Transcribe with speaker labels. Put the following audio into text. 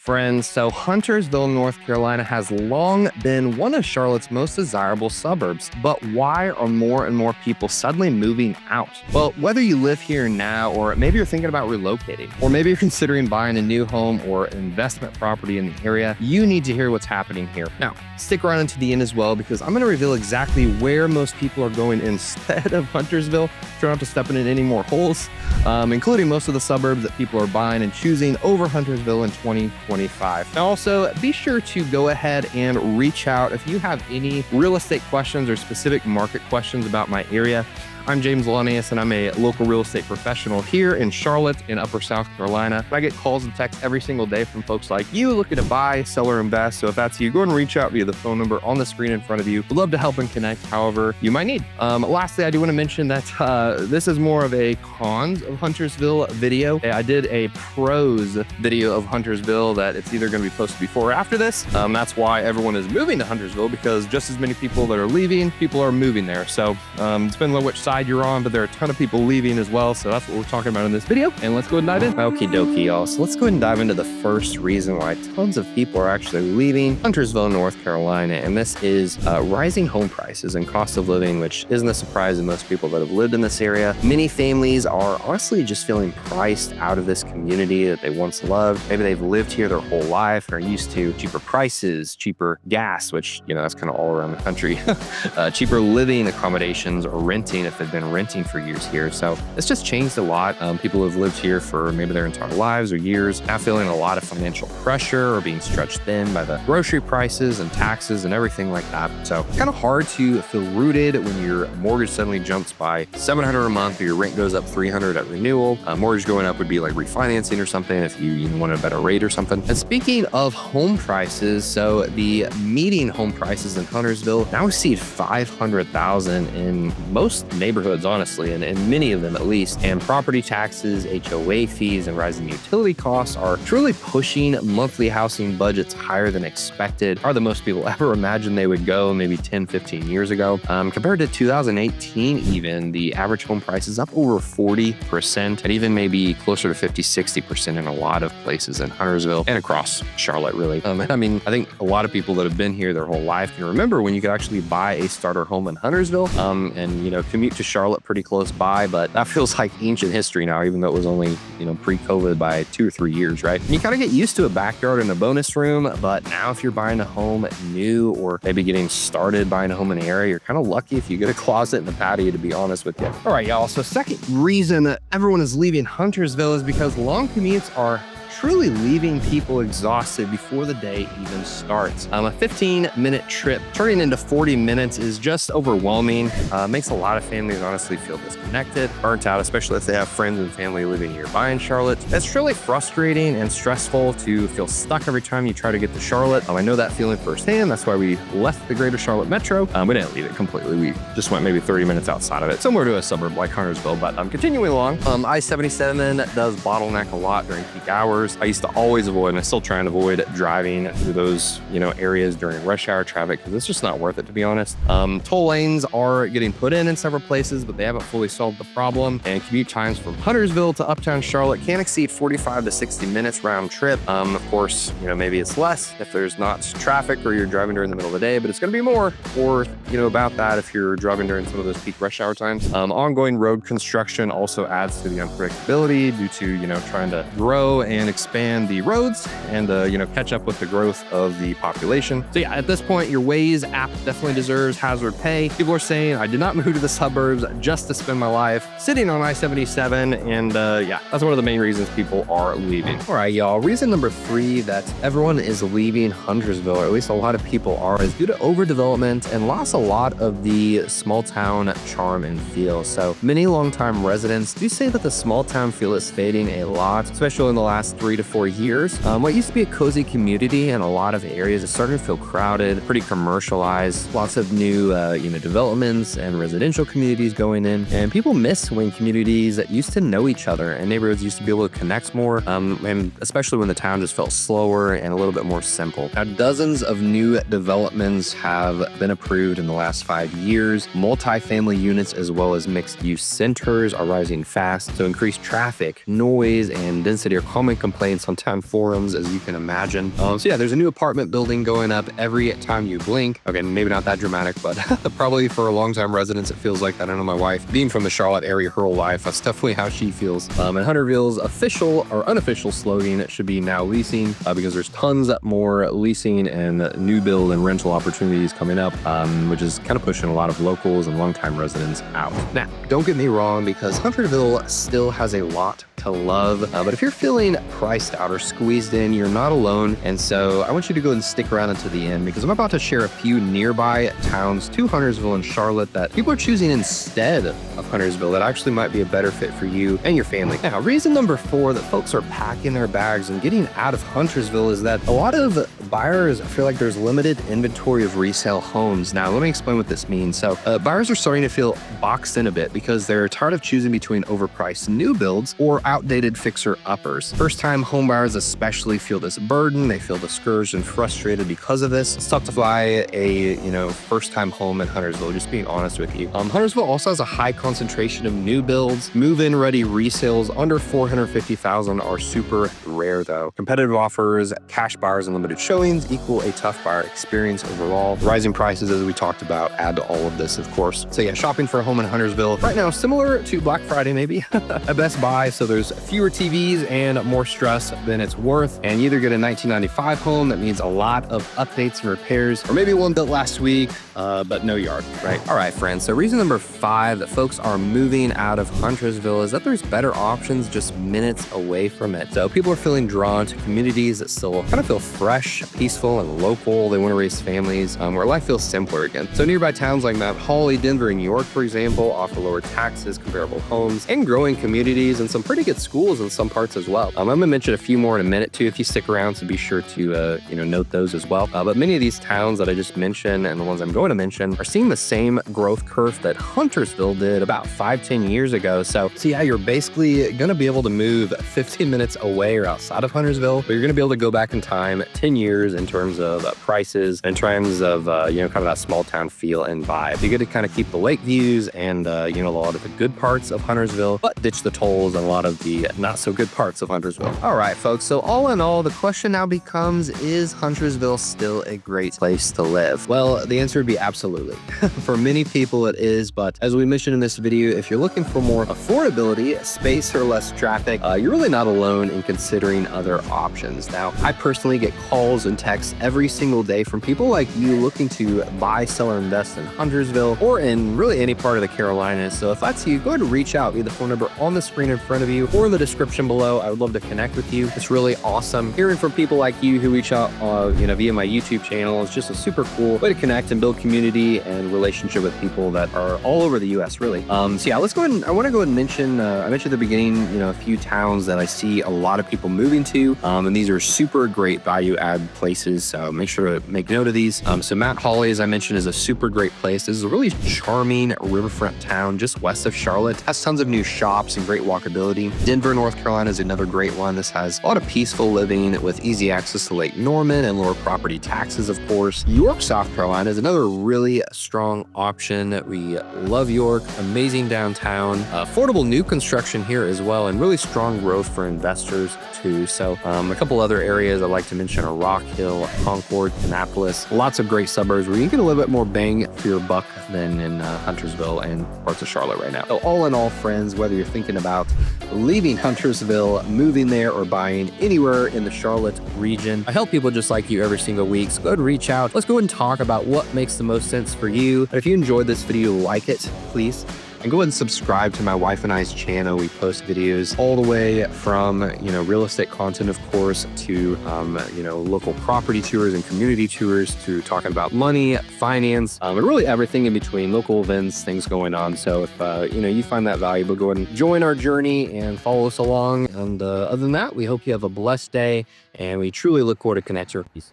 Speaker 1: Friends, so Huntersville, North Carolina has long been one of Charlotte's most desirable suburbs, but why are more and more people suddenly moving out? Well, whether you live here now or maybe you're thinking about relocating, or maybe you're considering buying a new home or investment property in the area, you need to hear what's happening here. Now, stick around until the end as well, because I'm going to reveal exactly where most people are going instead of Huntersville. Try not to step in any more holes, including most of the suburbs that people are buying and choosing over Huntersville in 2025. Now also, be sure to go ahead and reach out if you have any real estate questions or specific market questions about my area. I'm James Launius, and I'm a local real estate professional here in Charlotte in Upper South Carolina. I get calls and texts every single day from folks like you looking to buy, sell, or invest. So if that's you, go and reach out via the phone number on the screen in front of you. We'd love to help and connect however you might need. Lastly, I do want to mention that this is more of a cons of Huntersville video. I did a pros video of Huntersville that it's either going to be posted before or after this. That's why everyone is moving to Huntersville, because just as many people that are leaving, people are moving there. So depending on which side you're on, but there are a ton of people leaving as well. So that's what we're talking about in this video. And let's go and dive in. Okie dokie, y'all. So let's go ahead and dive into the first reason why tons of people are actually leaving Huntersville, North Carolina. And this is rising home prices and cost of living, which isn't a surprise to most people that have lived in this area. Many families are honestly just feeling priced out of this community that they once loved. Maybe they've lived here their whole life and are used to cheaper prices, cheaper gas, which, that's kind of all around the country, cheaper living accommodations, or renting if they've been renting for years here. So it's just changed a lot. People who have lived here for maybe their entire lives or years now feeling a lot of financial pressure or being stretched thin by the grocery prices and taxes and everything like that. So kind of hard to feel rooted when your mortgage suddenly jumps by $700 a month or your rent goes up $300 at renewal. Mortgage going up would be like refinancing or something if you wanted a better rate or something. And speaking of home prices, so the median home prices in Huntersville now exceed $500,000 in most neighborhoods, honestly, and many of them at least. And property taxes, HOA fees, and rising utility costs are truly pushing monthly housing budgets higher than expected, or than most people ever imagined they would go maybe 10, 15 years ago. Compared to 2018 even, the average home price is up over 40%, and even maybe closer to 50, 60% in a lot of places in Huntersville and across Charlotte, really. I think a lot of people that have been here their whole life can remember when you could actually buy a starter home in Huntersville and, commute to Charlotte pretty close by, but that feels like ancient history now, even though it was only, pre-COVID by 2 or 3 years, right? And you kind of get used to a backyard and a bonus room, but now if you're buying a home new or maybe getting started buying a home in the area, you're kind of lucky if you get a closet and a patio, to be honest with you. All right, y'all. So second reason that everyone is leaving Huntersville is because long commutes are truly leaving people exhausted before the day even starts. A 15-minute trip turning into 40 minutes is just overwhelming. Makes a lot of families honestly feel disconnected, burnt out, especially if they have friends and family living nearby in Charlotte. It's truly frustrating and stressful to feel stuck every time you try to get to Charlotte. I know that feeling firsthand. That's why we left the greater Charlotte metro. We didn't leave it completely. We just went maybe 30 minutes outside of it, similar to a suburb like Huntersville. But continuing along, I-77 does bottleneck a lot during peak hours. I used to always avoid, and I still try and avoid driving through those, areas during rush hour traffic, because it's just not worth it, to be honest. Toll lanes are getting put in several places, but they haven't fully solved the problem. And commute times from Huntersville to uptown Charlotte can exceed 45 to 60 minutes round trip. Of course, maybe it's less if there's not traffic or you're driving during the middle of the day, but it's going to be more, or, about that if you're driving during some of those peak rush hour times. Ongoing road construction also adds to the unpredictability due to, trying to grow and expand the roads and catch up with the growth of the population. So yeah, at this point, your Waze app definitely deserves hazard pay. People are saying, I did not move to the suburbs just to spend my life sitting on I-77, and that's one of the main reasons people are leaving. All right, y'all. Reason number 3 that everyone is leaving Huntersville, or at least a lot of people are, is due to overdevelopment and lost a lot of the small town charm and feel. So many longtime residents do say that the small town feel is fading a lot, especially in the last 3 to 4 years. What used to be a cozy community in a lot of areas is starting to feel crowded, pretty commercialized, lots of new developments and residential communities going in, and people miss when communities that used to know each other and neighborhoods used to be able to connect more, and especially when the town just felt slower and a little bit more simple. Now, dozens of new developments have been approved in the last 5 years. Multi-family units as well as mixed-use centers are rising fast, so increased traffic, noise, and density are common complaints on town forums, as you can imagine. So yeah, there's a new apartment building going up every time you blink. Okay, maybe not that dramatic, but probably for a long-time residents, it feels like that. I know my wife, being from the Charlotte area her whole life, that's definitely how she feels. And Huntersville's official or unofficial slogan should be now leasing, because there's tons more leasing and new build and rental opportunities coming up, which is kind of pushing a lot of locals and longtime residents out. Now, don't get me wrong, because Huntersville still has a lot to love, but if you're feeling priced out or squeezed in, you're not alone. And so I want you to go and stick around until the end, because I'm about to share a few nearby towns to Huntersville and Charlotte that people are choosing instead of Huntersville that actually might be a better fit for you and your family. Now, reason number 4 that folks are packing their bags and getting out of Huntersville is that a lot of buyers feel like there's limited inventory of resale homes. Now, let me explain what this means. So buyers are starting to feel boxed in a bit because they're tired of choosing between overpriced new builds or outdated fixer-uppers. First-time home buyers especially feel this burden. They feel discouraged and frustrated because of this. It's tough to buy a first-time home in Huntersville, just being honest with you. Huntersville also has a high concentration of new builds. Move-in ready resales under $450,000 are super rare though. Competitive offers, cash buyers, and limited showings equal a tough buyer experience overall. Rising prices, as we talked about, add to all of this, of course. So yeah, shopping for a home in Huntersville right now, similar to Black Friday maybe at Best Buy. So there's fewer TVs and more stress than it's worth. And you either get a 1995 home that needs a lot of updates and repairs, or maybe one built last week, but no yard, right? All right, friends. So reason number 5 that folks are moving out of Huntersville is that there's better options just minutes away from it. So people are feeling drawn to communities that still kind of feel fresh, peaceful, and local. They want to raise families where life feels simpler again. So nearby towns like Mount Holly, Denver, and New York, for example, offer lower taxes, comparable homes, and growing communities, and some pretty good schools in some parts as well. I'm going to mention a few more in a minute too if you stick around, so be sure to note those as well. But many of these towns that I just mentioned and the ones I'm going to mention are seeing the same growth curve that Huntersville did about 5-10 years ago. So yeah, you're basically going to be able to move 15 minutes away or outside of Huntersville, but you're going to be able to go back in time 10 years in terms of prices, in terms of kind of that small town feel and vibe. You get to kind of keep the lake views and a lot of the good parts of Huntersville, but ditch the tolls and a lot of the not so good parts of Huntersville. All right, folks. So all in all, the question now becomes, is Huntersville still a great place to live? Well, the answer would be absolutely. For many people it is, but as we mentioned in this video, if you're looking for more affordability, space, or less traffic, you're really not alone in considering other options. Now, I personally get calls and texts every single day from people like you looking to buy, sell, or invest in Huntersville or in really any part of the Carolinas. So if that's you, go ahead and reach out via the phone number on the screen in front of you or in the description below. I would love to connect with you. It's really awesome hearing from people like you who reach out via my YouTube channel. It's just a super cool way to connect and build community and relationship with people that are all over the US, really. So yeah, let's go ahead and I want to go ahead and mention, I mentioned at the beginning, a few towns that I see a lot of people moving to, and these are super great value add places. So make sure to make note of these. So Mount Holly, as I mentioned, is a super great place. This is a really charming riverfront town just west of Charlotte. It has tons of new shops and great walkability. Denver, North Carolina is another great one. This has a lot of peaceful living with easy access to Lake Norman and lower property taxes, of course. York, South Carolina is another really strong option. We love York, amazing downtown, affordable new construction here as well, and really strong growth for investors too. So a couple other areas I'd like to mention are Rock Hill, Concord, Annapolis. Lots of great suburbs where you can get a little bit more bang for your buck than in Huntersville and parts of Charlotte right now. So all in all, friends, whether you're thinking about leaving Huntersville, moving there, or buying anywhere in the Charlotte region, I help people just like you every single week. So go ahead and reach out. Let's go ahead and talk about what makes the most sense for you. And if you enjoyed this video, like it, please. And go ahead and subscribe to my wife and I's channel. We post videos all the way from, real estate content, of course, to, local property tours and community tours, to talking about money, finance, and really everything in between, local events, things going on. So if, you find that valuable, go ahead and join our journey and follow us along. And other than that, we hope you have a blessed day, and we truly look forward to connecting. Peace.